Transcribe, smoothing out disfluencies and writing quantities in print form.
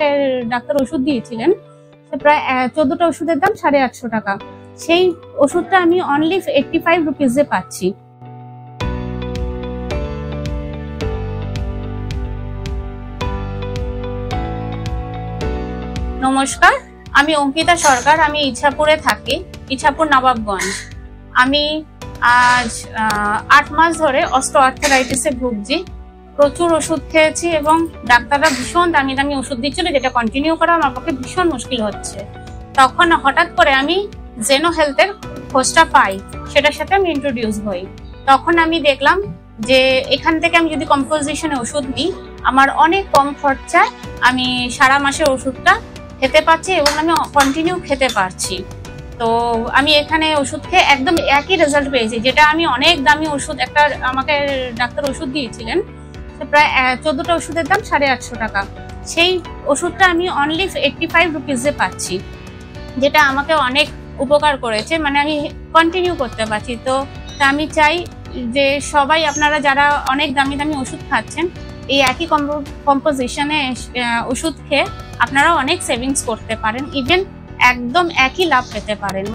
আমাকে ডাক্তার ওষুধ দিয়েছিলেন, সে প্রায় 14টা ওষুধের দাম 850 টাকা। সেই ওষুধটা আমি অনলি 85 রুপিজে পাচ্ছি। নমস্কার, আমি অঙ্কিতা সরকার। আমি ইছাপুরে থাকি, ইছাপুর নবাবগঞ্জ। আমি আজ 8 মাস ধরে অস্টিওআর্থ্রাইটিসে ভুগছি। প্রচুর ওষুধ খেয়েছি এবং ডাক্তাররা ভীষণ দামি দামি ওষুধ দিচ্ছিল, যেটা কন্টিনিউ করা আমার পক্ষে ভীষণ মুশকিল হচ্ছে। তখন হঠাৎ করে আমি জেনো হেলথের খোঁজটা পাই, সেটার সাথে আমি ইন্ট্রোডিউস হই। তখন আমি দেখলাম যে এখান থেকে আমি যদি কম্পোজিশনে ওষুধ নিই, আমার অনেক কম খরচায় আমি সারা মাসের ওষুধটা খেতে পারছি এবং আমি কন্টিনিউ খেতে পারছি। তো আমি এখানে ওষুধ খেয়ে একদম একই রেজাল্ট পেয়েছি, যেটা আমি অনেক দামি ওষুধ আমাকে ডাক্তার ওষুধ দিয়েছিলেন, প্রায় 14টা ওষুধের দাম 850 টাকা। সেই ওষুধটা আমি অনলি 85 রুপিজে পাচ্ছি, যেটা আমাকে অনেক উপকার করেছে, মানে আমি কন্টিনিউ করতে পারছি। তো আমি চাই যে সবাই আপনারা যারা অনেক দামি দামি ওষুধ খাচ্ছেন, এই একই কম্পোজিশনে ওষুধ খেয়ে আপনারা অনেক সেভিংস করতে পারেন, ইভেন একদম একই লাভ পেতে পারেন।